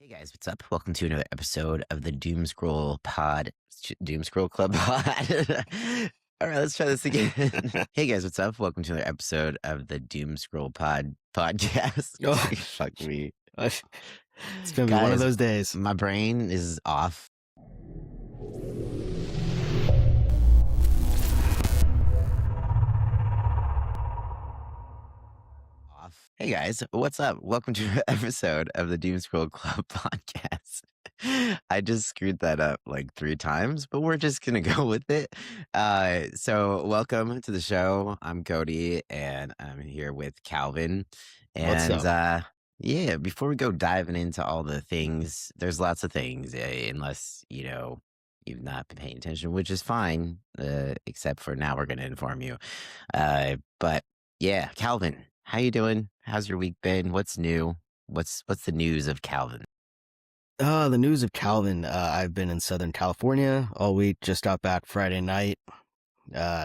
Hey guys, what's up? Welcome to another episode of the Doom Scroll Club Pod. All right, let's try this again. Hey guys, what's up? Welcome to another episode of the Doom Scroll Podcast. Oh, Fuck me. it's gonna be one of Guys, those days. my brain is off. Hey guys, what's up? Welcome to an episode of the Doom Scroll Club Podcast. I just screwed that up like 3 times, but we're just gonna go with it. So welcome to the show. I'm Cody, and I'm here with Calvin. What's And up? yeah, before we go diving into all the things, there's lots of things, unless you've not been paying attention, which is fine. Except for now, we're gonna inform you. But yeah, Calvin, how you doing? How's your week been? What's new? What's the news of Calvin? The news of Calvin. I've been in Southern California all week. Just got back Friday night.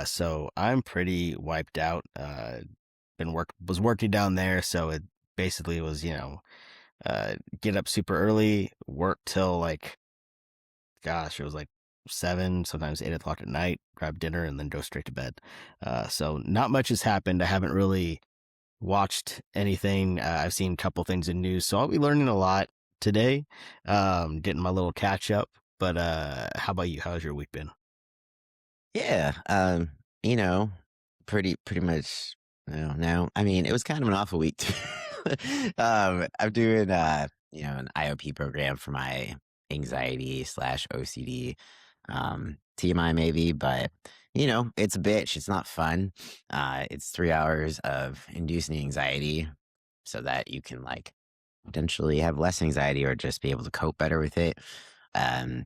So I'm pretty wiped out. Was working down there, so it basically was, get up super early, work till it was like 7, sometimes 8 o'clock at night, grab dinner, and then go straight to bed. So not much has happened. I haven't really watched anything. I've seen a couple things in news, so I'll be learning a lot today, getting my little catch up. But how about you? How's your week been? Yeah, you know, pretty much. No, I mean, it was kind of an awful week. Too. I'm doing an IOP program for my anxiety slash OCD. TMI maybe, but it's a bitch. It's not fun. It's 3 hours of inducing anxiety so that you can potentially have less anxiety or just be able to cope better with it. Um,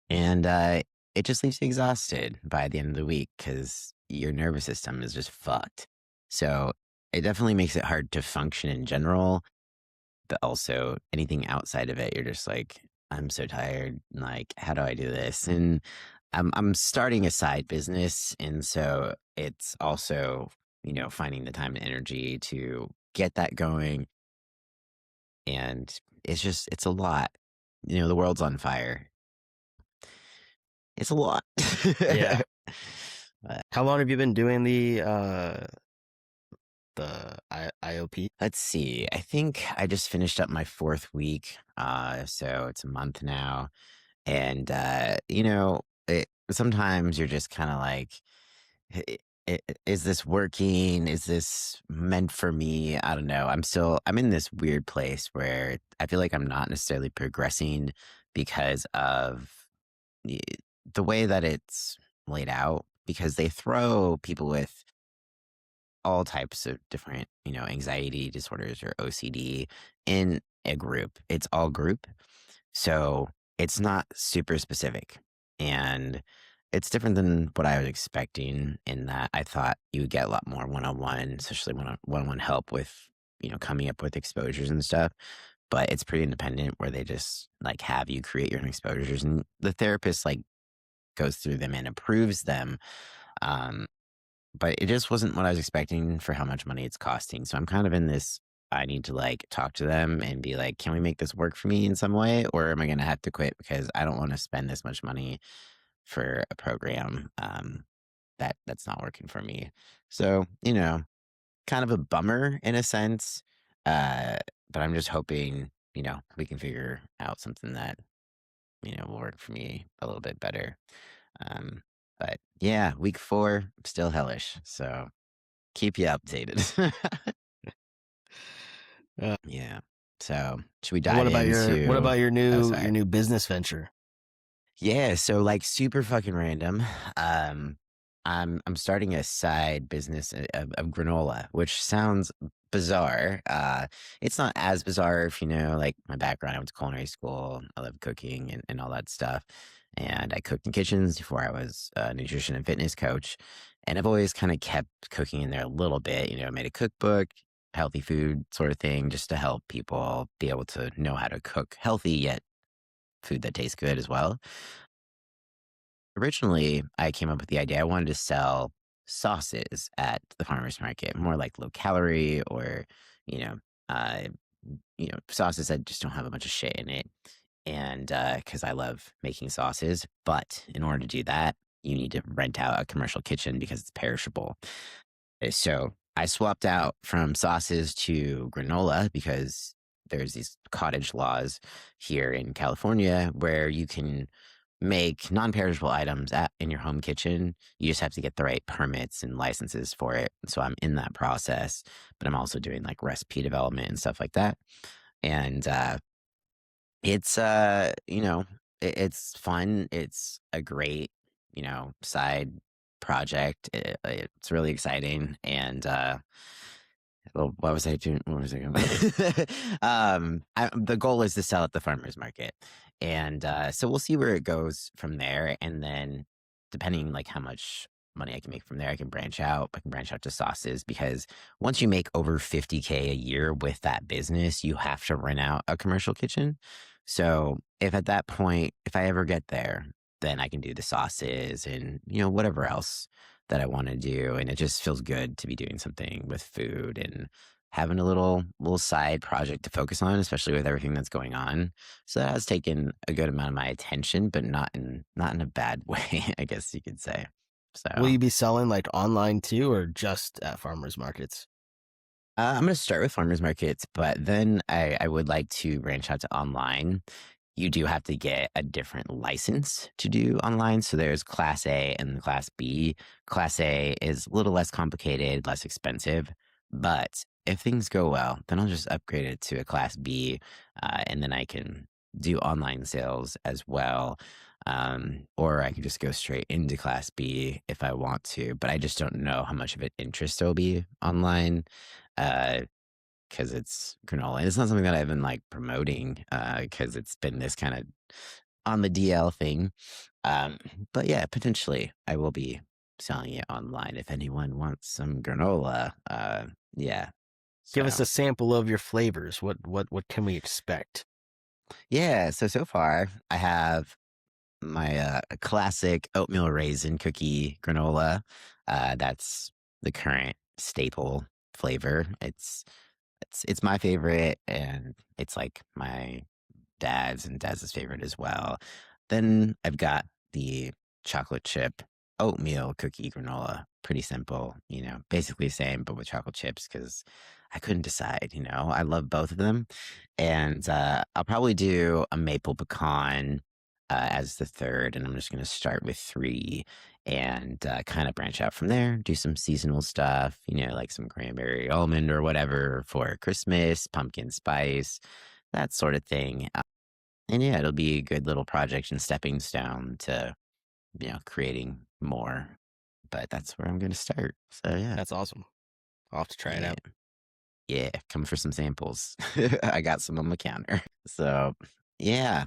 and it just leaves you exhausted by the end of the week because your nervous system is just fucked. So it definitely makes it hard to function in general, but also anything outside of it, you're just like, I'm so tired. Like, how do I do this? And I'm starting a side business, and so it's also finding the time and energy to get that going. And it's a lot. The world's on fire. It's a lot. Yeah. But How long have you been doing the IOP? let's see. I think I just finished up my 4th week. So it's a month now. And sometimes you're just kind of like, is this working? Is this meant for me? I don't know. I'm in this weird place where I feel like I'm not necessarily progressing because of the way that it's laid out, because they throw people with all types of different, anxiety disorders or OCD in a group. It's all group. So it's not super specific. And it's different than what I was expecting, in that I thought you would get a lot more one-on-one, especially one-on-one help with, coming up with exposures and stuff. But it's pretty independent, where they just have you create your own exposures, and the therapist goes through them and approves them. Um, but it just wasn't what I was expecting for how much money it's costing. So I'm kind of in this, I need to talk to them and be like, can we make this work for me in some way? Or am I going to have to quit because I don't want to spend this much money for a program that's not working for me. So, kind of a bummer in a sense. But I'm just hoping, we can figure out something that, will work for me a little bit better. But yeah, week 4, still hellish. So keep you updated. Yeah. So should we dive What about into your sorry. new business venture? Yeah, so super fucking random. I'm starting a side business of granola, which sounds bizarre. It's not as bizarre if my background. I went to culinary school. I love cooking and all that stuff. And I cooked in kitchens before I was a nutrition and fitness coach. And I've always kind of kept cooking in there a little bit. I made a cookbook, healthy food sort of thing, just to help people be able to know how to cook healthy yet food that tastes good as well. Originally, I came up with the idea I wanted to sell sauces at the farmer's market, more like low calorie or, you know, uh, sauces that just don't have a bunch of shit in it. And because I love making sauces, but in order to do that, you need to rent out a commercial kitchen because it's perishable. So I swapped out from sauces to granola because there's these cottage laws here in California where you can make non-perishable items in your home kitchen. You just have to get the right permits and licenses for it. So I'm in that process, but I'm also doing like recipe development and stuff like that. And it's it's fun. It's a great, side project. It's really exciting. And well, what was I doing? What was I going? The goal is to sell at the farmers market, and so we'll see where it goes from there. And then, depending like how much money I can make from there, I can branch out. I can branch out to sauces because once you make over 50K a year with that business, you have to rent out a commercial kitchen. So if at that point, if I ever get there, then I can do the sauces and whatever else that I want to do. And it just feels good to be doing something with food and having a little side project to focus on, especially with everything that's going on. So that has taken a good amount of my attention, but not in a bad way, I guess you could say. So Will you be selling like online too, or just at farmers markets? I'm going to start with farmers markets, but then I would like to branch out to online. You do have to get a different license to do online. So there's Class A and Class B. Class A is a little less complicated, less expensive. But if things go well, then I'll just upgrade it to a Class B, and then I can do online sales as well. Or I could just go straight into Class B if I want to. But I just don't know how much of an interest there'll be online. Uh, because it's granola. And it's not something that I've been like promoting because it's been this kind of on the DL thing. Um, but yeah, potentially I will be selling it online if anyone wants some granola. Yeah. Give us So a sample of your flavors. What can we expect? yeah. So far I have my classic oatmeal raisin cookie granola. That's the current staple flavor. It's my favorite, and it's like my dad's favorite as well. Then I've got the chocolate chip oatmeal cookie granola. Pretty simple, basically the same, but with chocolate chips because I couldn't decide. I love both of them, and I'll probably do a maple pecan as the third, and I'm just going to start with three and kind of branch out from there. Do some seasonal stuff, like some cranberry almond or whatever for Christmas, pumpkin spice, that sort of thing. And yeah, it'll be a good little project and stepping stone to, creating more. But that's where I'm going to start. So yeah, That's awesome. I'll have to try it yeah, out. yeah. Come for some samples. I got some on the counter. So yeah,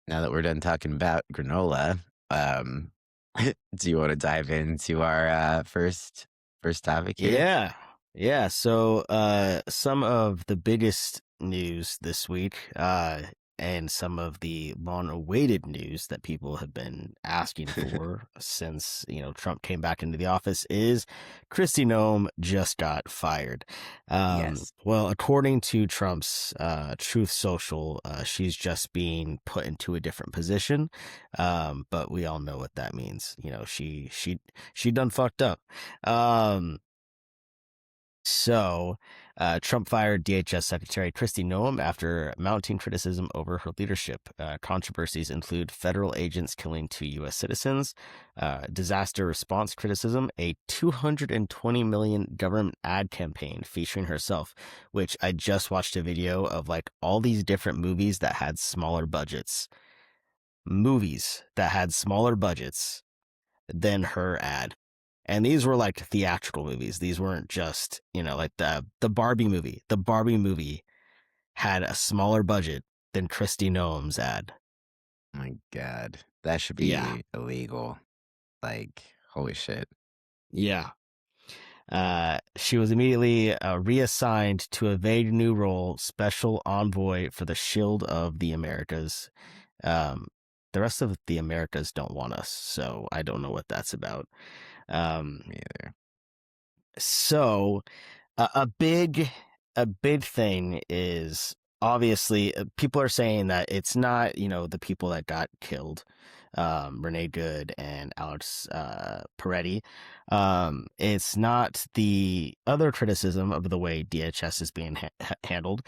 now that we're done talking about granola, um, do you want to dive into our first topic here? Yeah. Yeah. So some of the biggest news this week, and some of the long awaited news that people have been asking for since, Trump came back into the office is Kristi Noem just got fired. Yes. Well, according to Trump's Truth Social, she's just being put into a different position. But we all know what that means. She done fucked up. Um, so, Trump fired DHS Secretary Kristi Noem after mounting criticism over her leadership. Controversies include federal agents killing two U.S. citizens, disaster response criticism, a $220 million government ad campaign featuring herself, which I just watched a video of, like all these different movies that had smaller budgets. Movies that had smaller budgets than her ad. And these were like theatrical movies. These weren't just, like the Barbie movie. The Barbie movie had a smaller budget than Kristi Noem's ad. Oh my God, that should Yeah. be illegal. Like, holy shit. Yeah. She was immediately reassigned to a vague new role, special envoy for the Shield of the Americas. Um, the rest of the Americas don't want us, so I don't know what that's about. Um, Me either. so a big a big thing is obviously people are saying that it's not, the people that got killed, Renee Good and Alex Peretti. It's not the other criticism of the way DHS is being handled.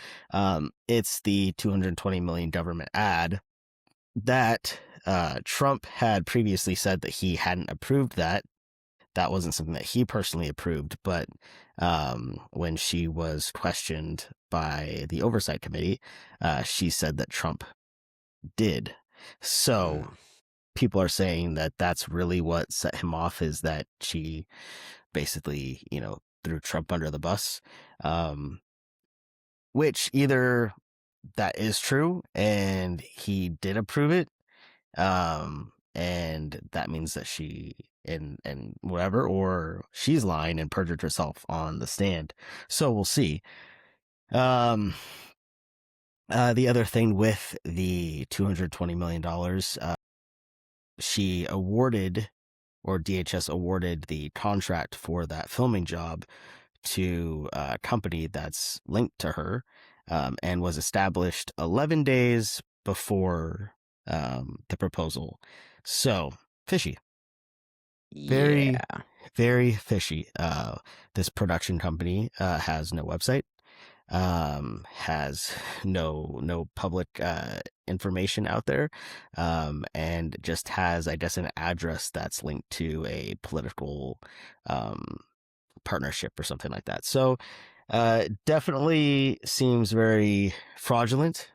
It's the 220 million government ad that Trump had previously said that he hadn't approved that. That wasn't something that he personally approved, but when she was questioned by the oversight committee, she said that Trump did. So people are saying that that's really what set him off, is that she basically, threw Trump under the bus, which either that is true and he did approve it, and that means that she and whatever, or she's lying and perjured herself on the stand. So we'll see. The other thing with the $220 million, she awarded, or DHS awarded, the contract for that filming job to a company that's linked to her, and was established 11 days before the proposal. So fishy. Very, Yeah. very fishy. This production company has no website, has no public information out there, and just has, I guess, an address that's linked to a political partnership or something like that. So definitely seems very fraudulent.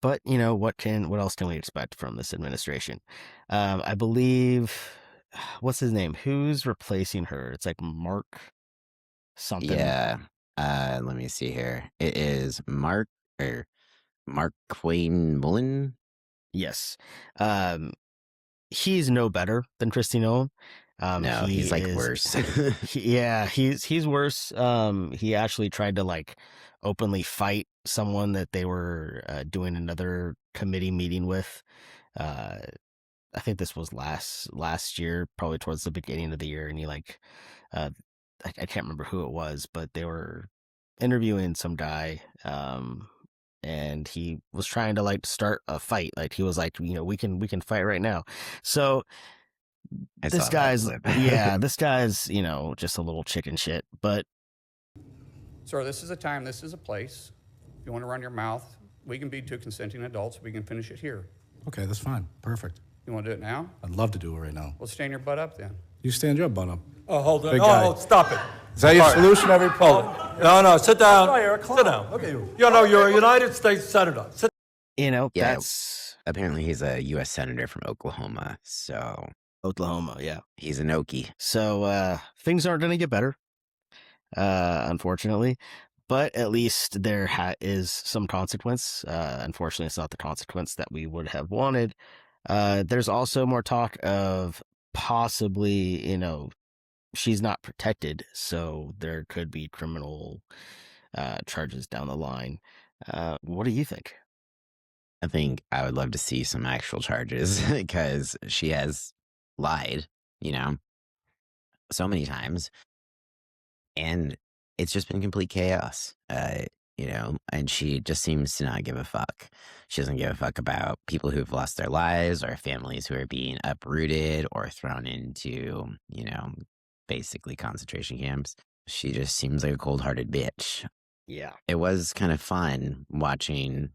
But what else can we expect from this administration? I believe, what's his name? Who's replacing her? It's like Mark something. Yeah. Let me see here. It is Mark Mullen. Yes. He's no better than Kristi Noem. No, He he's like is, worse. yeah, he's worse. He actually tried to like openly fight someone that they were doing another committee meeting with. Uh, I think this was last year, probably towards the beginning of the year, and he like, I can't remember who it was, but they were interviewing some guy, and he was trying to like start a fight. Like he was like, we can fight right now. So I this saw that guy's, clip. yeah, this guy's, just a little chicken shit. But Sir, this is a time, this is a place. If you want to run your mouth, we can be two consenting adults. We can finish it here. Okay, that's fine. Perfect. You want to do it now? I'd love to do it right now. Well, stand your butt up then. You stand your butt up. Oh, hold on. Big guy. Oh, stop it. Is that your solution every Hold problem? it. No, sit down. Oh, you're a clown. Sit down. Look at you. You're a United States Senator. Sit Yeah. that's Apparently he's a U.S. Senator from Oklahoma, so Oklahoma. Yeah. he's an Okie. So things aren't going to get better, unfortunately. But at least there is some consequence. Unfortunately, it's not the consequence that we would have wanted. There's also more talk of possibly, she's not protected, so there could be criminal charges down the line. What do you think? I think I would love to see some actual charges because she has lied, so many times. And it's just been complete chaos, and she just seems to not give a fuck. She doesn't give a fuck about people who've lost their lives or families who are being uprooted or thrown into, basically concentration camps. She just seems like a cold-hearted bitch. Yeah. It was kind of fun watching,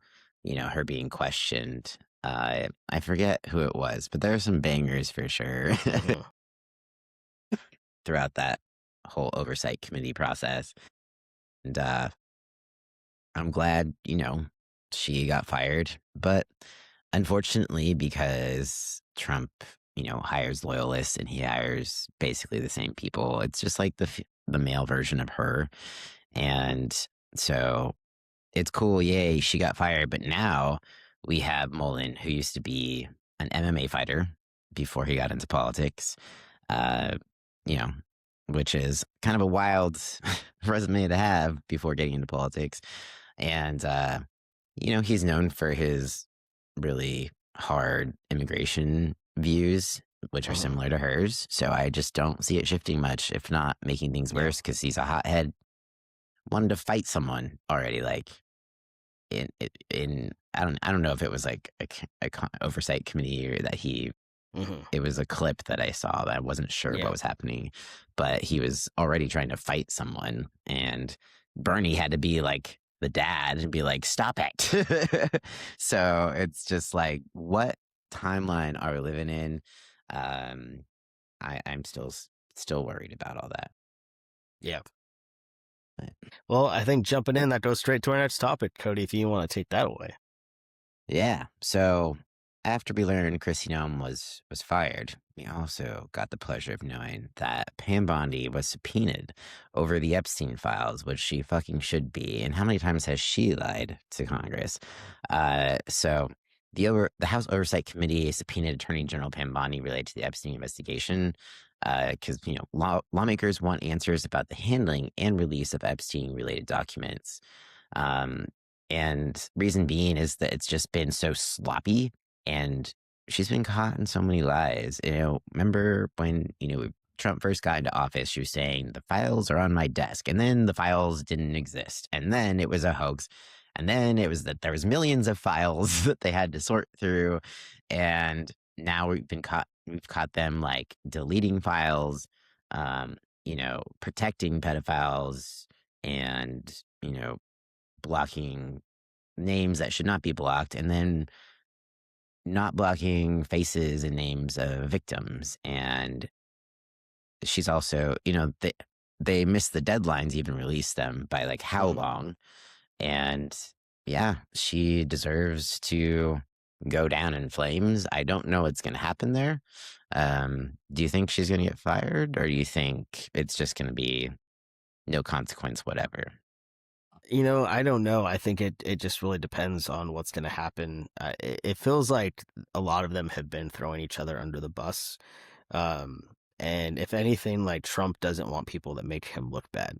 her being questioned. I forget who it was, but there are some bangers for sure throughout that whole oversight committee process. And I'm glad, she got fired. But unfortunately, because Trump, hires loyalists and he hires basically the same people, it's just like the male version of her. And so it's cool. Yay, she got fired. But now we have Mullen, who used to be an MMA fighter before he got into politics, you know, which is kind of a wild resume to have before getting into politics. And, he's known for his really hard immigration views, which are similar to hers. So I just don't see it shifting much, if not making things worse, because he's a hothead. wanted to fight someone already, like in I don't know if it was like a oversight committee or that it was a clip that I saw that I wasn't sure Yeah. what was happening, but he was already trying to fight someone, and Bernie had to be like the dad and be like, stop it. So it's just like, what timeline are we living in? I'm still worried about all that. Yeah. But, Well, I think jumping in, that goes straight to our next topic. Cody, if you want to take that away. yeah. So after we learned Kristi Noem was fired, we also got the pleasure of knowing that Pam Bondi was subpoenaed over the Epstein files, which she fucking should be. And how many times has she lied to Congress? So the House Oversight Committee subpoenaed Attorney General Pam Bondi related to the Epstein investigation because lawmakers want answers about the handling and release of Epstein-related documents. And reason being is that it's just been so sloppy, and she's been caught in so many lies. Remember when, Trump first got into office, she was saying the files are on my desk, and then the files didn't exist, and then it was a hoax, and then it was that there was millions of files that they had to sort through, and now we've caught them like deleting files, protecting pedophiles, and blocking names that should not be blocked, and then not blocking faces and names of victims. And she's also, they missed the deadlines, even released them by like how long. And yeah, she deserves to go down in flames. I don't know what's going to happen there. Do you think she's going to get fired, or do you think it's just going to be no consequence, whatever? I don't know. I think it just really depends on what's going to happen. It feels like a lot of them have been throwing each other under the bus. And if anything, like Trump doesn't want people that make him look bad.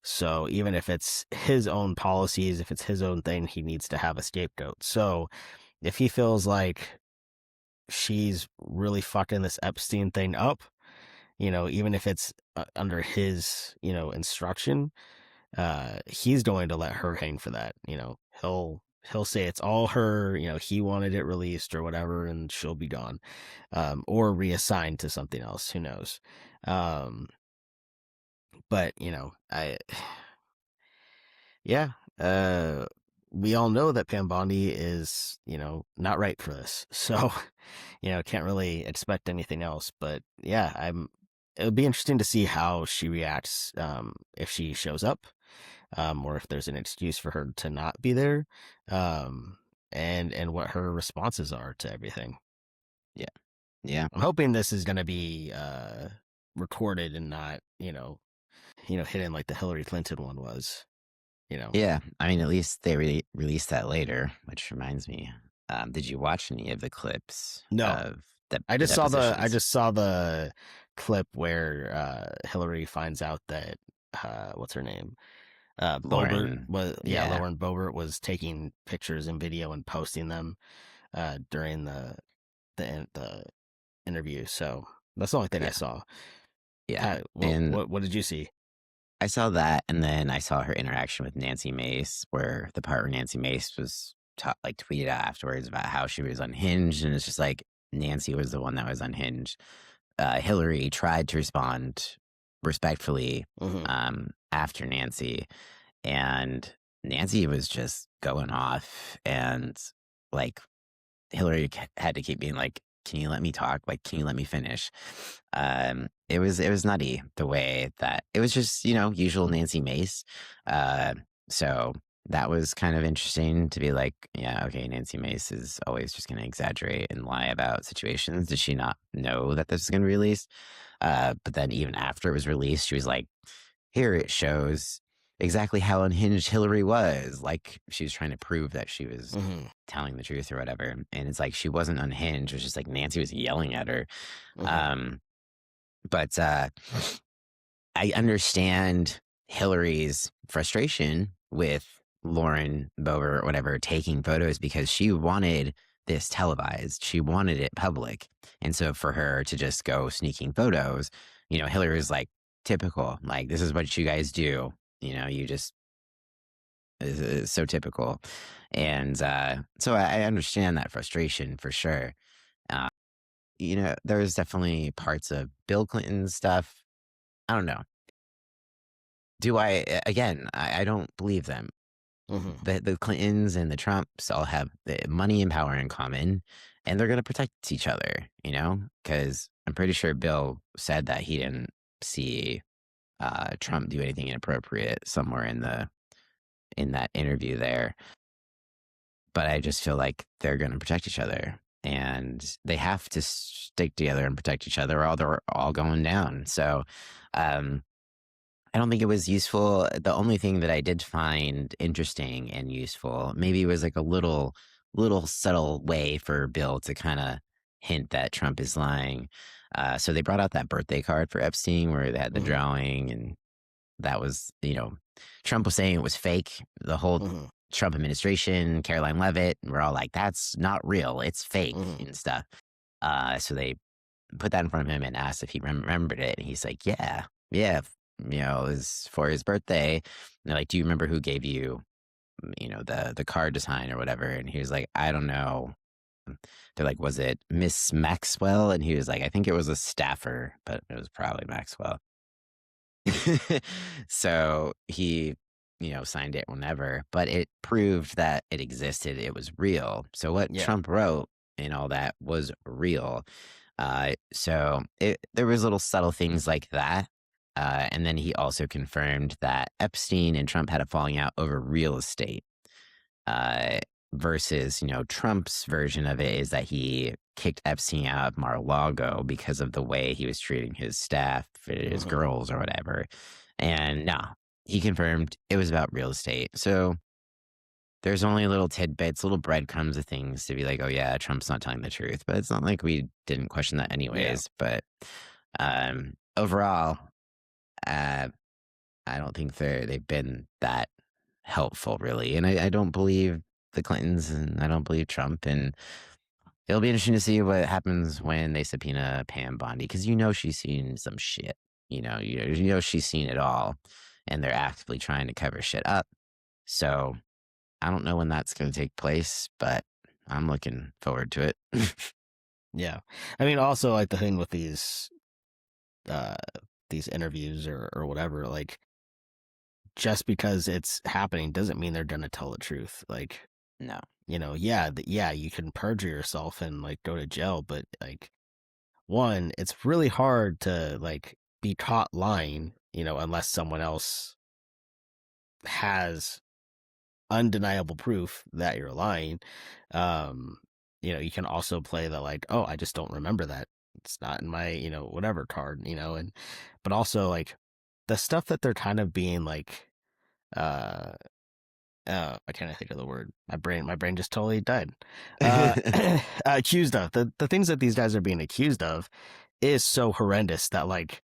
So even if it's his own policies, if it's his own thing, he needs to have a scapegoat. So if he feels like she's really fucking this Epstein thing up, even if it's under his, instruction, he's going to let her hang for that. He'll say it's all her, he wanted it released or whatever, and she'll be gone, or reassigned to something else. Who knows? But we all know that Pam Bondi is, not right for this. So, can't really expect anything else. But yeah, it'll be interesting to see how she reacts, if she shows up, or if there's an excuse for her to not be there, and what her responses are to everything. Yeah. I'm hoping this is going to be recorded and not, hidden like the Hillary Clinton one was. Yeah, I mean, at least they released that later, which reminds me. Did you watch any of the clips? No. Of I just saw depositions? the clip where Hillary finds out that what's her name? Lauren. Lauren Boebert was taking pictures and video and posting them during the interview. So that's the only thing I saw. Yeah. What did you see? I saw that, and then I saw her interaction with Nancy Mace, where the part where Nancy Mace was tweeted out afterwards about how she was unhinged, and it's just like Nancy was the one that was unhinged. Hillary tried to respond respectfully after Nancy, and Nancy was just going off, and like Hillary had to keep being like, can you let me talk? Like, can you let me finish? It was nutty the way that it was just, usual Nancy Mace. So that was kind of interesting to be like, yeah, okay, Nancy Mace is always just going to exaggerate and lie about situations. Did she not know that this was going to be released? But then even after it was released, she was like, here it shows exactly how unhinged Hillary was. Like, she was trying to prove that she was telling the truth or whatever. And it's like, she wasn't unhinged. It was just like Nancy was yelling at her. But I understand Hillary's frustration with Lauren Boebert or whatever taking photos, because she wanted this televised. She wanted it public. And so for her to just go sneaking photos, Hillary was like, typical, like, this is what you guys do. You just is so typical. And so I understand that frustration for sure. Uh, there's definitely parts of Bill Clinton's stuff. I don't know. Do again, I don't believe them. Hmm. The Clintons and the Trumps all have the money and power in common, and they're going to protect each other, because I'm pretty sure Bill said that he didn't see Trump do anything inappropriate somewhere in that interview there. But I just feel like they're going to protect each other, and they have to stick together and protect each other, or they're all going down. So, um, I don't think it was useful. The only thing that I did find interesting and useful, maybe it was like a little subtle way for Bill to kind of hint that Trump is lying. So they brought out that birthday card for Epstein where they had the Hmm. drawing, and that was, Trump was saying it was fake. The whole Hmm. Trump administration, Caroline Levitt, we're all like, that's not real. It's fake Hmm. and stuff. So they put that in front of him and asked if he remembered it. And he's like, yeah, yeah. It was for his birthday. And they're like, do you remember who gave you, the card design or whatever? And he was like, I don't know. They're like, was it Miss Maxwell? And he was like, I think it was a staffer, but it was probably Maxwell. So he, signed it whenever, but it proved that it existed. It was real. So what Yeah. Trump wrote and all that was real. There was little subtle things like that. And then he also confirmed that Epstein and Trump had a falling out over real estate. Uh, Versus, Trump's version of it is that he kicked Epstein out of Mar-a-Lago because of the way he was treating his staff, his Hmm. girls or whatever. And no, he confirmed it was about real estate. So there's only little tidbits, little breadcrumbs of things to be like, oh yeah, Trump's not telling the truth. But it's not like we didn't question that Yeah. anyways. But overall, uh, I don't think they've been that helpful really. And I don't believe the Clintons and I don't believe Trump. And it'll be interesting to see what happens when they subpoena Pam Bondi because she's seen some shit. She's seen it all, and they're actively trying to cover shit up. So I don't know when that's going to take place, but I'm looking forward to it. Yeah. I mean, also like the thing with uh these interviews or whatever, like just because it's happening doesn't mean they're gonna tell the truth. Like, No. yeah, you can perjure yourself and like go to jail, but like one, it's really hard to like be caught lying, unless someone else has undeniable proof that you're lying. Um, you can also play the like, oh, I just don't remember that. It's not in my, whatever card, and but also like the stuff that they're kind of being like uh I can't think of the word. My brain just totally died. Accused of the things that these guys are being accused of is so horrendous that like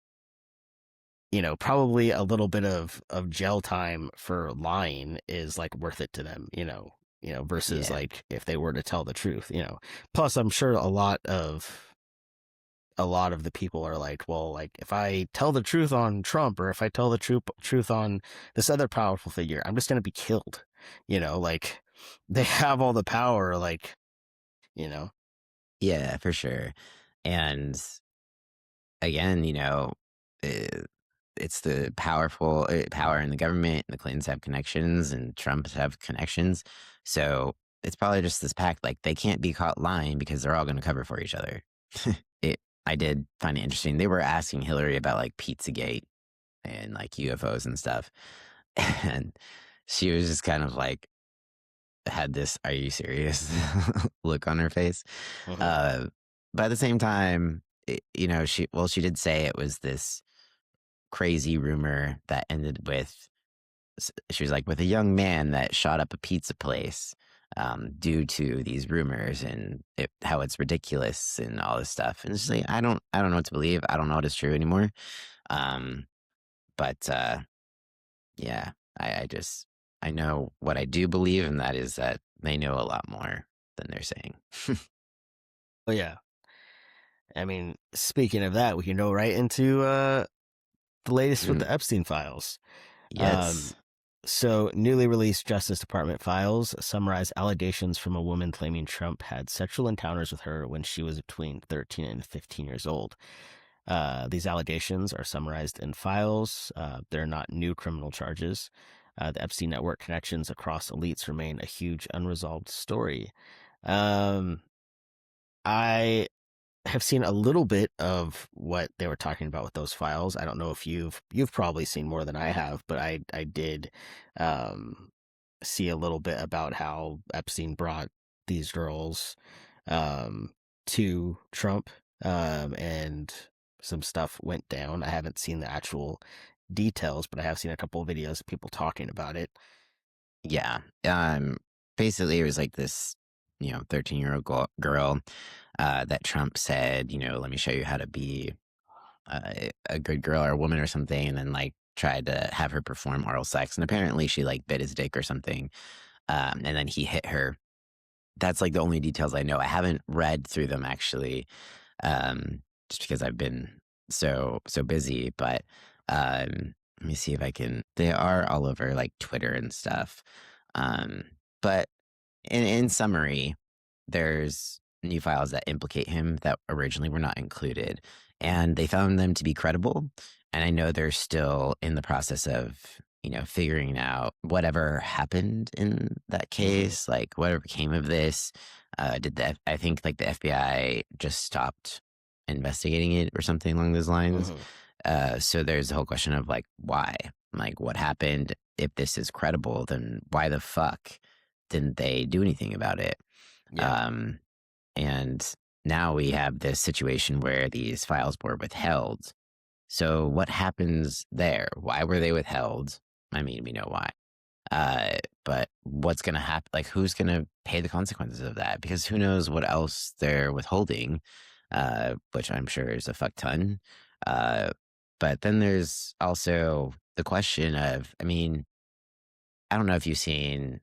probably a little bit of jail time for lying is like worth it to them. Versus Yeah. like if they were to tell the truth. Plus, I'm sure a lot of the people are like, well, like if I tell the truth on Trump or if I tell the truth on this other powerful figure, I'm just going to be killed. Like they have all the power, like, Yeah, for sure. And again, it's the powerful power in the government. The Clintons have connections and Trumps have connections. So it's probably just this pact. Like they can't be caught lying because they're all going to cover for each other. I did find it interesting. They were asking Hillary about like Pizzagate and like UFOs and stuff. And she was just kind of like, had this, are you serious look on her face. Mhm. Uh, but at the same time, she did say it was this crazy rumor that ended with she was like with a young man that shot up a pizza place due to these rumors and how it's ridiculous and all this stuff. And it's just like I don't know what to believe. I don't know what is true anymore. Um, but yeah, I just I know what I do believe, and that is that they know a lot more than they're saying. Oh yeah. I mean, speaking of that, we can go right into the latest with Mm, the Epstein files. Um, yes. So, newly released Justice Department files summarize allegations from a woman claiming Trump had sexual encounters with her when she was between 13 and 15 years old. These allegations are summarized in files. They're not new criminal charges. The Epstein network connections across elites remain a huge unresolved story. I have seen a little bit of what they were talking about with those files. I don't know if you've probably seen more than I have, but I did see a little bit about how Epstein brought these girls to Trump, and some stuff went down. I haven't seen the actual details, but I have seen a couple of videos of people talking about it. Yeah. Basically, it was like this, 13-year-old girl that Trump said, let me show you how to be a good girl or a woman or something, and then like tried to have her perform oral sex. And apparently she like bit his dick or something. And then he hit her. That's like the only details I know. I haven't read through them actually, just because I've been so busy. But let me see if I can. They are all over like Twitter and stuff. But in summary, there's new files that implicate him that originally were not included, and they found them to be credible. And I know they're still in the process of, figuring out whatever happened in that case, like whatever came of this. I think like the FBI just stopped investigating it or something along those lines. So there's the whole question of like, why? Like, what happened? If this is credible, then why the fuck didn't they do anything about it? Yeah. And now we have this situation where these files were withheld. So what happens there? Why were they withheld? I mean, we know why. But what's going to happen? Like, who's going to pay the consequences of that? Because who knows what else they're withholding, which I'm sure is a fuck ton. But then there's also the question of, I mean, I don't know if you've seen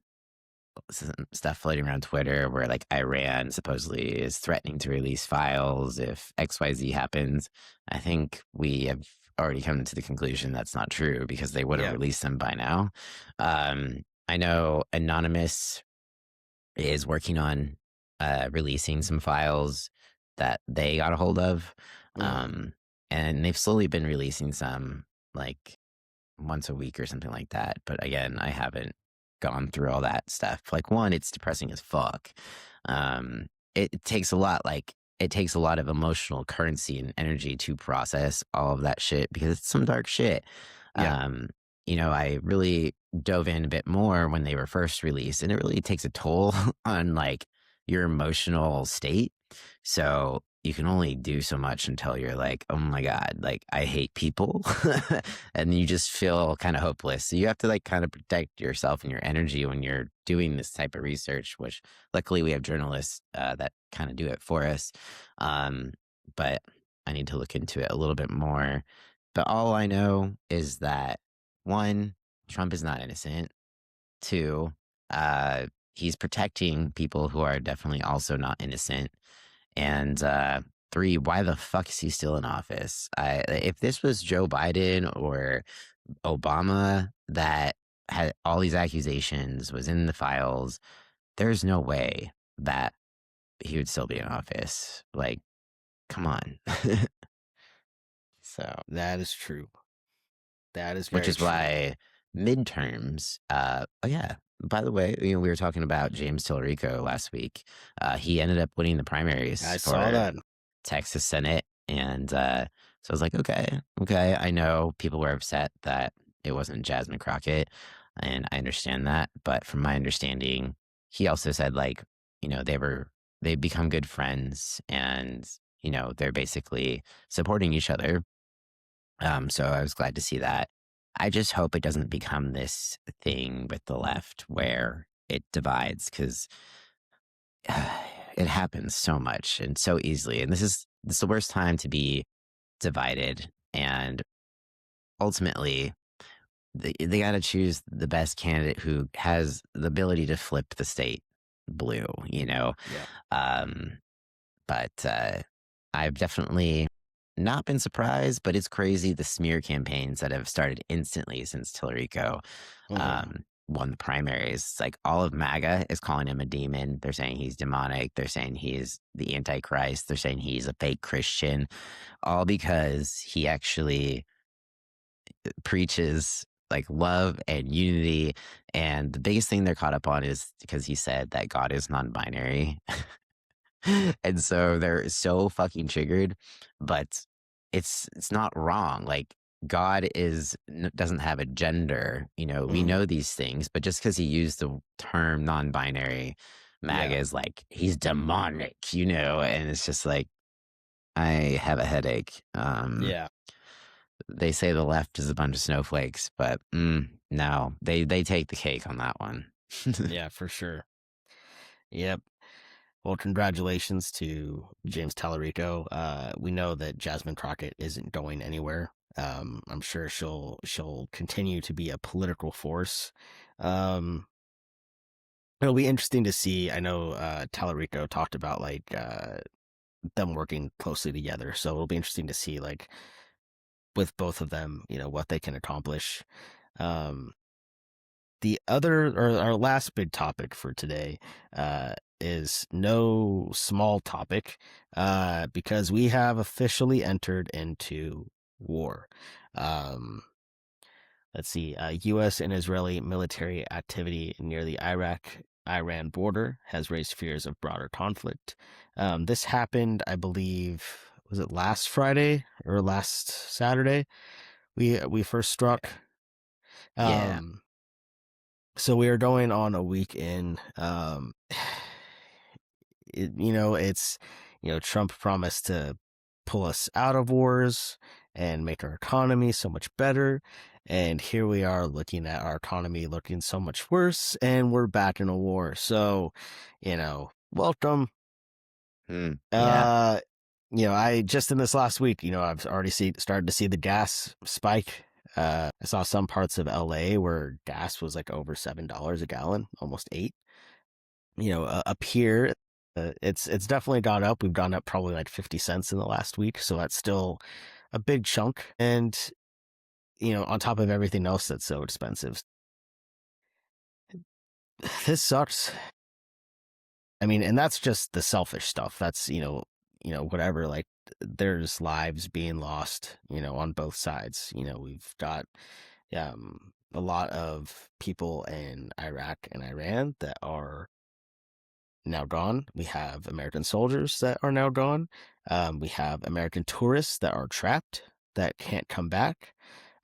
some stuff floating around Twitter where like Iran supposedly is threatening to release files if XYZ happens. I think we have already come to the conclusion that's not true because they would have released them by now. I know Anonymous is working on releasing some files that they got a hold of. And they've slowly been releasing some like once a week or something like that. But again, I haven't gone through all that stuff. Like, one, it's depressing as fuck. It takes a lot, like it takes a lot of emotional currency and energy to process all of that shit because it's some dark shit. I really dove in a bit more when they were first released, and it really takes a toll on like your emotional state. So you can only do so much until you're like, oh my God, like I hate people. And you just feel kind of hopeless. So you have to like kind of protect yourself and your energy when you're doing this type of research, which luckily we have journalists that kind of do it for us. But I need to look into it a little bit more. But all I know is that, one, Trump is not innocent. Two, he's protecting people who are definitely also not innocent. And three, why the fuck is he still in office? If this was Joe Biden or Obama that had all these accusations, was in the files, there's no way that he would still be in office. Like, come on. So That is true. That is which very is true. why midterms. Oh yeah. By the way, we were talking about James Tallarico last week. He ended up winning the primaries I for saw that. Texas Senate, and so I was like, okay. I know people were upset that it wasn't Jasmine Crockett, and I understand that. But from my understanding, he also said like, they've become good friends, and they're basically supporting each other. So I was glad to see that. I just hope it doesn't become this thing with the left where it divides, because it happens so much and so easily. And this is the worst time to be divided. And ultimately, they got to choose the best candidate who has the ability to flip the state blue, Yeah. But I've definitely not been surprised, but it's crazy the smear campaigns that have started instantly since Tallarico won the primaries. It's like all of MAGA is calling him a demon. They're saying he's demonic. They're saying he's the Antichrist. They're saying he's a fake Christian, all because he actually preaches like love and unity. And the biggest thing they're caught up on is because he said that God is non-binary. And so they're so fucking triggered, but it's not wrong. Like God doesn't have a gender. We know these things, but just because he used the term non-binary, MAGA is like he's demonic, and it's just like I have a headache. They say the left is a bunch of snowflakes, but no, they take the cake on that one. Yeah, for sure. Yep. Well, congratulations to James Tallarico. We know that Jasmine Crockett isn't going anywhere. I'm sure she'll continue to be a political force. It'll be interesting to see. I know Tallarico talked about like them working closely together, so it'll be interesting to see like with both of them, what they can accomplish. The other, or our last big topic for today, is no small topic, because we have officially entered into war. Let's see, U.S. and Israeli military activity near the Iraq-Iran border has raised fears of broader conflict. This happened, I believe, was it last Friday or last Saturday? We first struck. Yeah. So we are going on a week in. Trump promised to pull us out of wars and make our economy so much better. And here we are looking at our economy looking so much worse, and we're back in a war. So, welcome. Yeah. I just in this last week, I've already started to see the gas spike. I saw some parts of LA where gas was like over $7 a gallon, almost $8. Up here, it's definitely gone up. We've gone up probably like 50 cents in the last week, so that's still a big chunk. And on top of everything else that's so expensive, this sucks. I mean, and that's just the selfish stuff. That's whatever. Like, there's lives being lost, on both sides. We've got a lot of people in Iraq and Iran that are now gone. We have American soldiers that are now gone. We have American tourists that are trapped, that can't come back,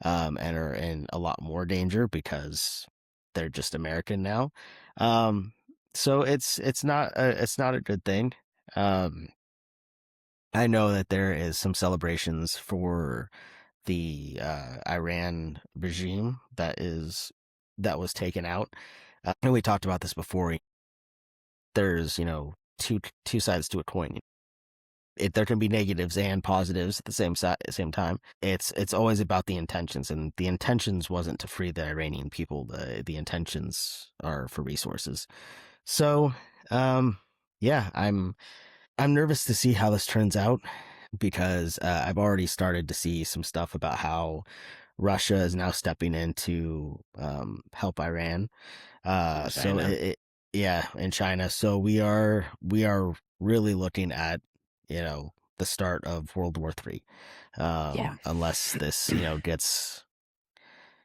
and are in a lot more danger because they're just American now. So it's not a good thing. I know that there is some celebrations for the Iran regime that was taken out. And we talked about this before. There's two sides to a coin. There can be negatives and positives at the same time. It's always about the intentions, and the intentions wasn't to free the Iranian people. The intentions are for resources. So, yeah, I'm nervous to see how this turns out, because I've already started to see some stuff about how Russia is now stepping in to help Iran. In China. So we are really looking at the start of World War III, unless this gets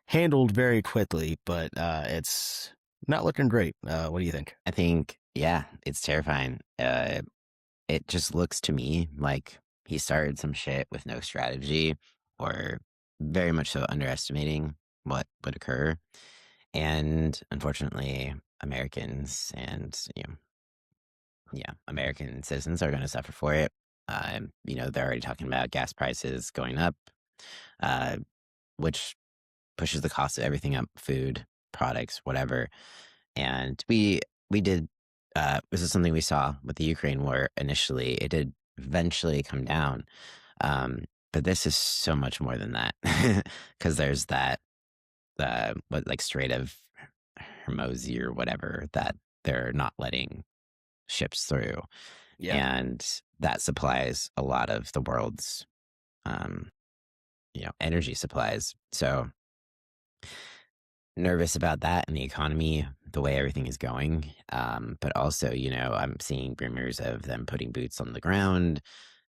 handled very quickly. But it's not looking great. What do you think? I think, it's terrifying. It just looks to me like he started some shit with no strategy, or very much so underestimating what would occur. And unfortunately, Americans and, American citizens are going to suffer for it. They're already talking about gas prices going up, which pushes the cost of everything up, food, products, whatever. And we did, this is something we saw with the Ukraine war initially. It did eventually come down. But this is so much more than that, because there's that, Strait of Hormuz or whatever, that they're not letting ships through. Yeah. And that supplies a lot of the world's um, energy supplies. So nervous about that and the economy, the way everything is going. But also, I'm seeing rumors of them putting boots on the ground.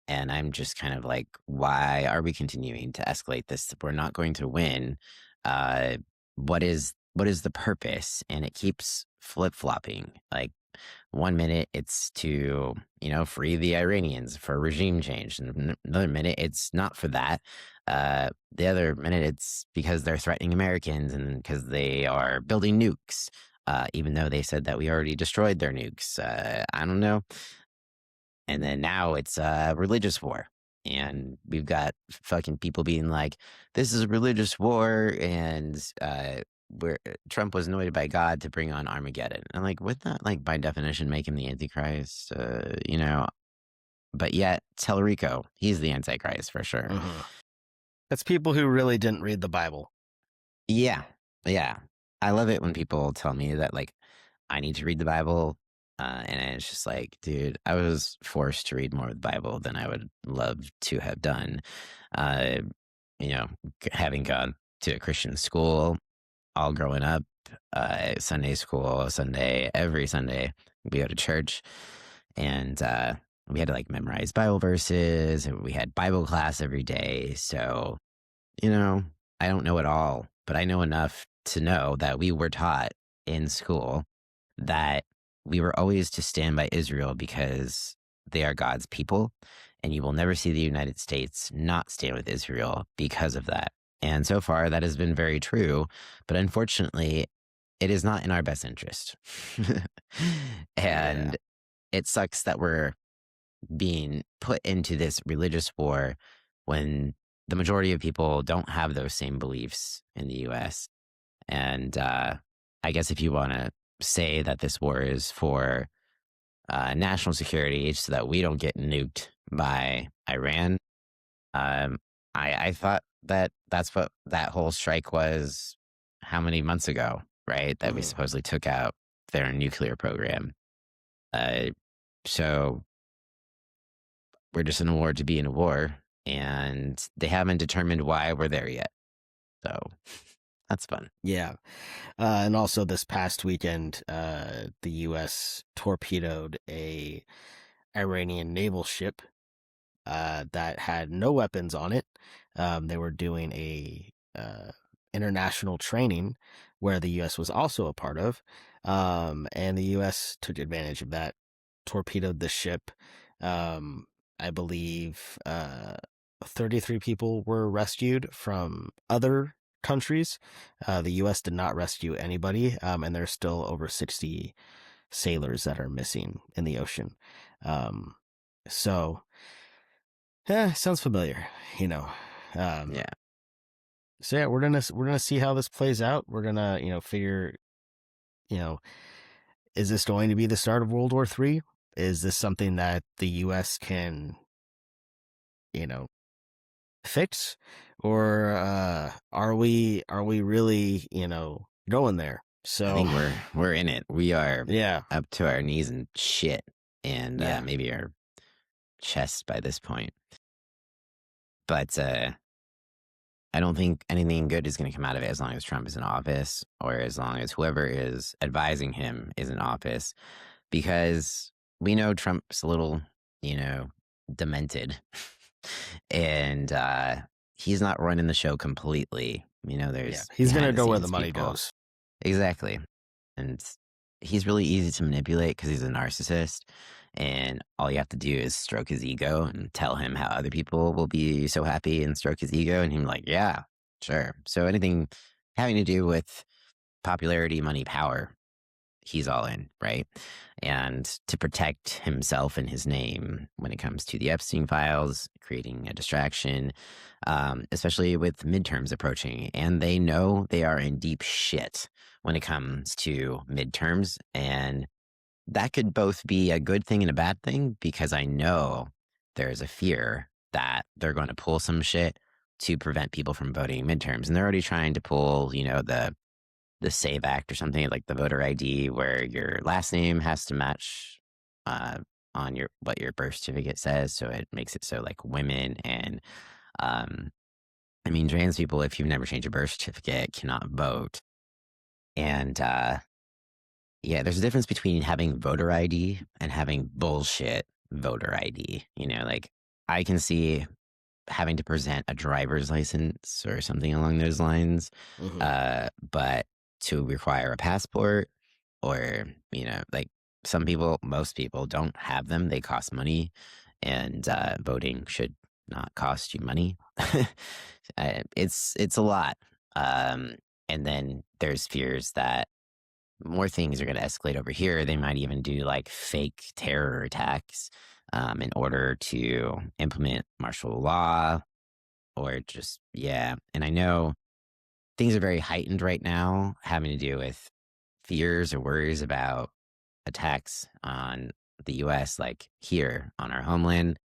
And I'm just kind of like, why are we continuing to escalate this? We're not going to win. Uh, what is the purpose? And it keeps flip-flopping. Like, 1 minute it's to, free the Iranians for regime change. And another minute it's not for that. The other minute it's because they're threatening Americans and because they are building nukes, even though they said that we already destroyed their nukes. I don't know. And then now it's a religious war. And we've got fucking people being like, this is a religious war, and where Trump was anointed by God to bring on Armageddon. I'm like, would that, like, by definition, make him the Antichrist? But yet, Tallarico, he's the Antichrist for sure. Mm-hmm. That's people who really didn't read the Bible. Yeah. I love it when people tell me that, like, I need to read the Bible. And it's just like, dude, I was forced to read more of the Bible than I would love to have done. Having gone to a Christian school all growing up, Sunday school, every Sunday, we go to church, and we had to like memorize Bible verses, and we had Bible class every day. So, I don't know it all, but I know enough to know that we were taught in school that we were always to stand by Israel because they are God's people, and you will never see the United States not stand with Israel because of that. And so far, that has been very true, but unfortunately, it is not in our best interest. And it sucks that we're being put into this religious war when the majority of people don't have those same beliefs in the U.S. And I guess if you want to say that this war is for national security so that we don't get nuked by Iran, I thought that that's what that whole strike was how many months ago, right? That we supposedly took out their nuclear program. So we're just in a war to be in a war, and they haven't determined why we're there yet. So that's fun. Yeah. And also this past weekend, the U.S. torpedoed a Iranian naval ship that had no weapons on it. They were doing a international training where the U.S. was also a part of, and the U.S. took advantage of that, torpedoed the ship. I believe 33 people were rescued from other countries. The U.S. did not rescue anybody, and there's still over 60 sailors that are missing in the ocean. So, sounds familiar, Yeah. So yeah, we're gonna see how this plays out. We're gonna figure, is this going to be the start of World War III? Is this something that the U.S. can fix, or are we really going there? So I think we're in it. We are yeah, up to our knees in shit, and maybe our chest by this point. But I don't think anything good is going to come out of it as long as Trump is in office, or as long as whoever is advising him is in office, because we know Trump's a little, demented, and he's not running the show completely. There's he's gonna go where behind-the-scenes the money people. goes. Exactly. And he's really easy to manipulate because he's a narcissist. And all you have to do is stroke his ego and tell him how other people will be so happy and stroke his ego. And he's like, yeah, sure. So anything having to do with popularity, money, power, he's all in, right? And to protect himself and his name when it comes to the Epstein files, creating a distraction, especially with midterms approaching. And they know they are in deep shit when it comes to midterms. And that could both be a good thing and a bad thing, because I know there's a fear that they're going to pull some shit to prevent people from voting midterms. And they're already trying to pull, the SAVE Act or something, like the voter ID, where your last name has to match on what your birth certificate says. So it makes it so like women and I mean, trans people, if you've never changed your birth certificate, cannot vote. And yeah, there's a difference between having voter ID and having bullshit voter ID. Like I can see having to present a driver's license or something along those lines, but to require a passport or, like most people don't have them. They cost money, and voting should not cost you money. It's a lot. And then there's fears that more things are going to escalate over here. They might even do like fake terror attacks in order to implement martial law or just, yeah. And I know things are very heightened right now, having to do with fears or worries about attacks on the US, like here on our homeland.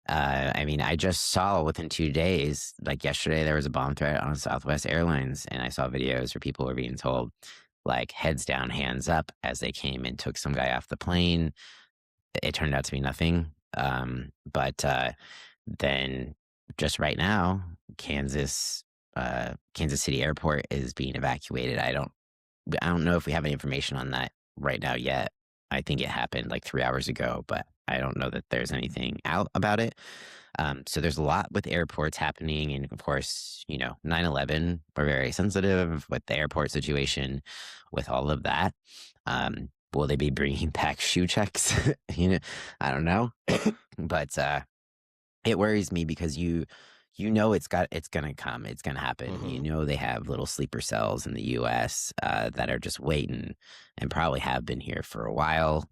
I mean, I just saw within 2 days, like yesterday, there was a bomb threat on Southwest Airlines, and I saw videos where people were being told, like, heads down, hands up, as they came and took some guy off the plane. It turned out to be nothing. But then just right now, Kansas City Airport is being evacuated. I don't know if we have any information on that right now yet. I think it happened like 3 hours ago, but I don't know that there's anything out about it. So there's a lot with airports happening. And of course, 9/11, we're very sensitive with the airport situation, with all of that. Will they be bringing back shoe checks? I don't know. But it worries me because it's gonna come, it's gonna happen. They have little sleeper cells in the US that are just waiting and probably have been here for a while.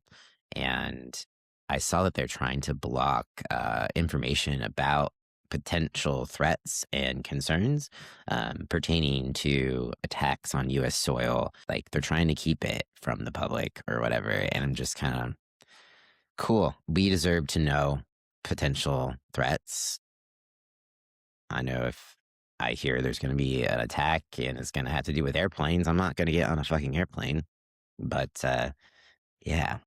And I saw that they're trying to block information about potential threats and concerns pertaining to attacks on US soil. Like they're trying to keep it from the public or whatever. And I'm just kind of cool. We deserve to know potential threats. I know if I hear there's going to be an attack and it's going to have to do with airplanes, I'm not going to get on a fucking airplane. But yeah,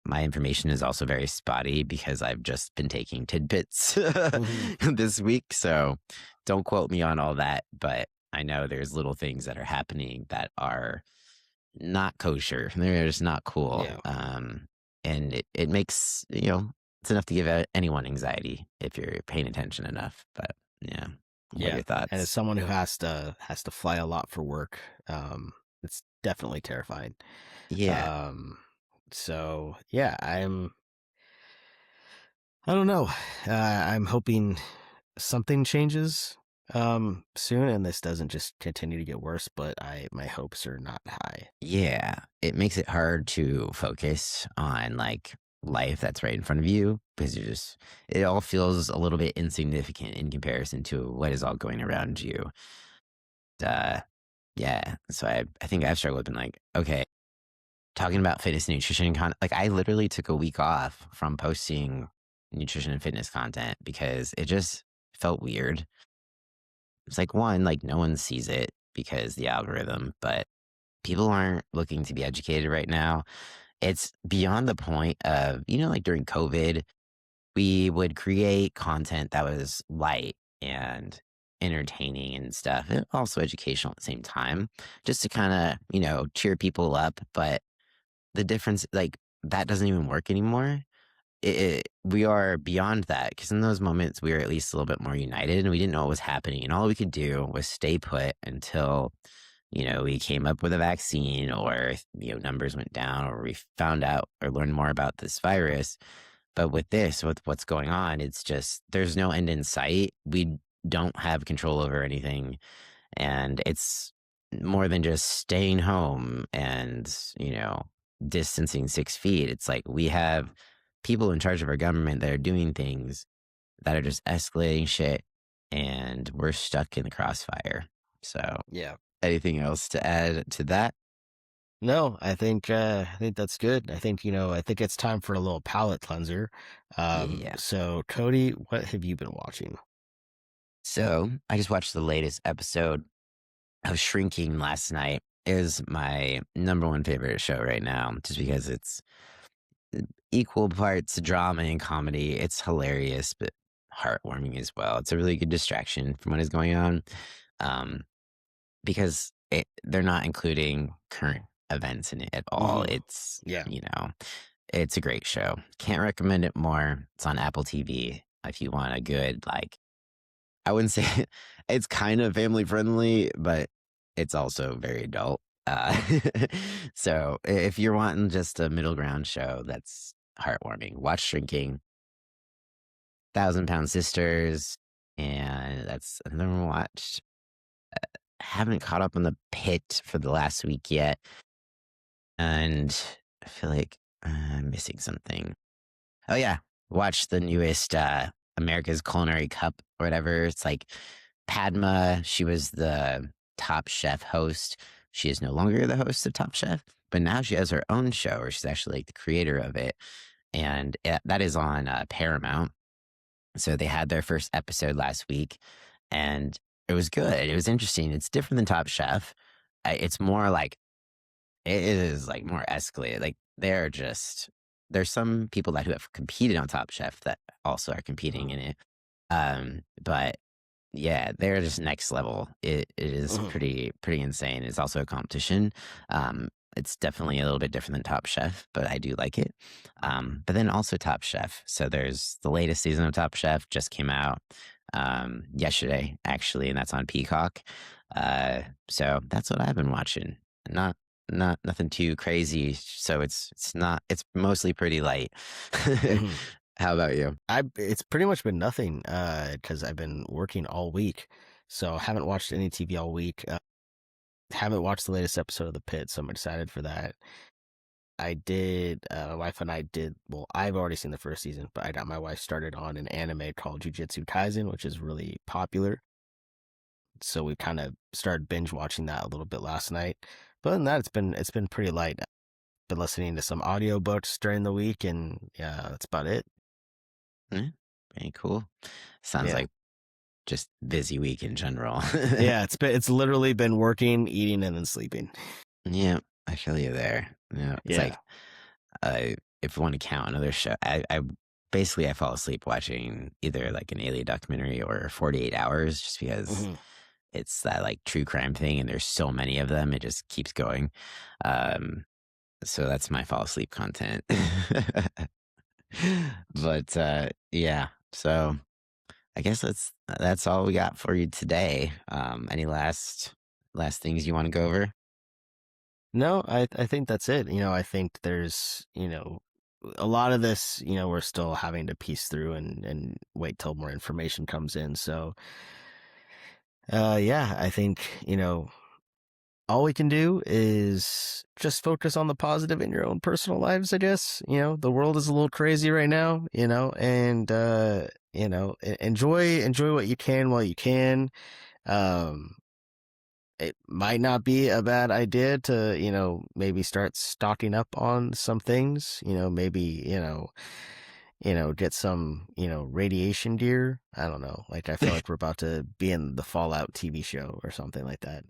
my information is also very spotty because I've just been taking tidbits this week. So don't quote me on all that. But I know there's little things that are happening that are not kosher. They're just not cool. Yeah. And it makes, it's enough to give anyone anxiety if you're paying attention enough. But yeah. What are your thoughts? And as someone who has to fly a lot for work, it's definitely terrifying. Yeah. So yeah, I don't know. I'm hoping something changes soon and this doesn't just continue to get worse, but my hopes are not high. Yeah. It makes it hard to focus on like life that's right in front of you because it all feels a little bit insignificant in comparison to what is all going around you. Yeah. So I think I've struggled with like, okay, talking about fitness and nutrition content. Like I literally took a week off from posting nutrition and fitness content because it just felt weird. It's like one, like no one sees it because the algorithm, but people aren't looking to be educated right now. It's beyond the point of, like during COVID, we would create content that was light and entertaining and stuff, and also educational at the same time, just to kind of, cheer people up. But the difference, like, that doesn't even work anymore. We are beyond that because in those moments, we were at least a little bit more united and we didn't know what was happening. And all we could do was stay put until we came up with a vaccine or, numbers went down or we found out or learned more about this virus. But with what's going on, it's just, there's no end in sight. We don't have control over anything. And it's more than just staying home and, distancing 6 feet. It's like we have people in charge of our government that are doing things that are just escalating shit and we're stuck in the crossfire. So yeah. Anything else to add to that? No, I think that's good. I think it's time for a little palate cleanser. Yeah. So Cody, what have you been watching? So I just watched the latest episode of Shrinking last night. It is my number one favorite show right now, just because it's equal parts drama and comedy. It's hilarious, but heartwarming as well. It's a really good distraction from what is going on, um, because they're not including current events in it at all. Mhm. It's, Yeah. it's a great show. Can't recommend it more. It's on Apple TV if you want a good, like, I wouldn't say it's kind of family friendly, but it's also very adult. So if you're wanting just a middle ground show that's heartwarming, watch Shrinking, Thousand Pound Sisters, and that's another one watched. Haven't caught up on The Pit for the last week yet, and I feel like I'm missing something. Oh yeah, watch the newest America's Culinary Cup or whatever. It's like Padma. She was the Top Chef host. She is no longer the host of Top Chef, but now she has her own show where she's actually like the creator of it, and that is on Paramount. So they had their first episode last week, and it was good. It was interesting. It's different than Top Chef. It's more like it is like more escalated. Like there's some people who have competed on Top Chef that also are competing in it. But yeah, they're just next level. It is Mhm. pretty insane. It's also a competition. It's definitely a little bit different than Top Chef, but I do like it. But then also Top Chef. So there's the latest season of Top Chef just came out yesterday actually, and that's on Peacock. So that's what I've been watching. Not nothing too crazy. So it's mostly pretty light. Mhm. How about you? It's pretty much been nothing because I've been working all week, so haven't watched any TV all week. Haven't watched the latest episode of The Pit, so I'm excited for that. I did. My wife and I did. Well, I've already seen the first season, but I got my wife started on an anime called Jujutsu Kaisen, which is really popular. So we kind of started binge watching that a little bit last night. But other than that, it's been pretty light. Been listening to some audiobooks during the week, and yeah, that's about it. Yeah, very cool. Sounds Yeah. like just busy week in general. Yeah, it's literally been working, eating, and then sleeping. Yeah, I feel you there. Yeah, it's Yeah. like if you want to count another show, I basically I fall asleep watching either like an alien documentary or 48 Hours, just because Mhm. it's that like true crime thing, and there's so many of them, it just keeps going. Um, so that's my fall asleep content. But yeah, so I guess that's all we got for you today. Any last things you want to go over? No, I think that's it. I think there's, a lot of this, we're still having to piece through and wait till more information comes in. So, yeah, I think, all we can do is just focus on the positive in your own personal lives, I guess. The world is a little crazy right now, and, enjoy what you can while you can. Um, it might not be a bad idea to, maybe start stocking up on some things, maybe, get some, radiation gear. I don't know. Like, I feel like we're about to be in the Fallout TV show or something like that.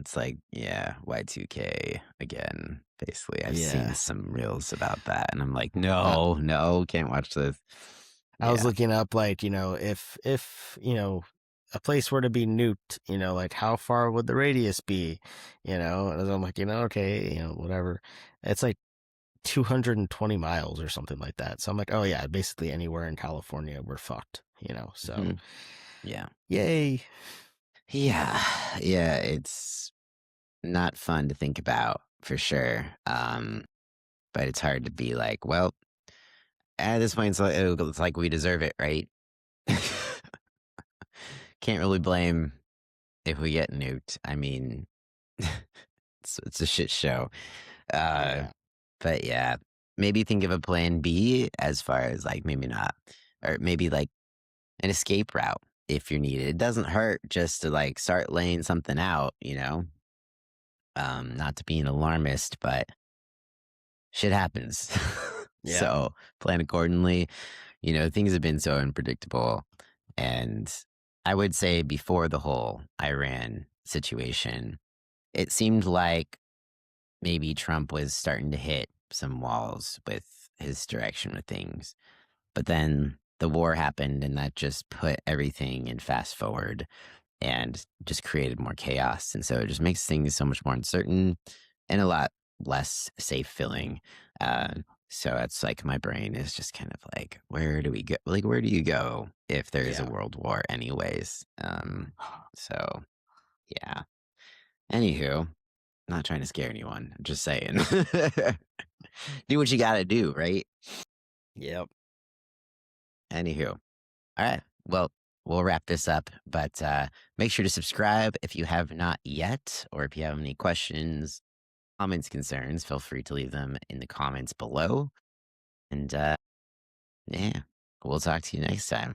It's like, yeah, Y2K again. Basically, I've seen Yeah. some reels about that, and I'm like, Uh, no, can't watch this. I was Yeah. looking up, like, if, a place were to be nuked, like how far would the radius be, and I'm like, okay, whatever. It's like 220 miles or something like that. So I'm like, oh yeah, basically anywhere in California, we're fucked, so Mhm. Yeah. yay. Yeah. Yeah. It's not fun to think about for sure. But it's hard to be like, well, at this point, it's like we deserve it, right? Can't really blame if we get nuked. I mean, it's a shit show. Uh, Yeah. but yeah, maybe think of a plan B as far as like maybe not, or maybe like an escape route if you're needed. It doesn't hurt just to like start laying something out. Not to be an alarmist, but shit happens. Yeah. So plan accordingly. Things have been so unpredictable. And I would say before the whole Iran situation, it seemed like maybe Trump was starting to hit some walls with his direction with things. But then the war happened and that just put everything in fast forward and just created more chaos. And so it just makes things so much more uncertain and a lot less safe feeling. So it's like my brain is just kind of like, where do we go? Like, where do you go if there is a Yeah. world war, anyways? So yeah. Anywho, not trying to scare anyone. I'm just saying, do what you got to do, right? Yep. Anywho, all right. Well, we'll wrap this up, but make sure to subscribe if you have not yet, or if you have any questions, comments, concerns, feel free to leave them in the comments below. And yeah, we'll talk to you next time.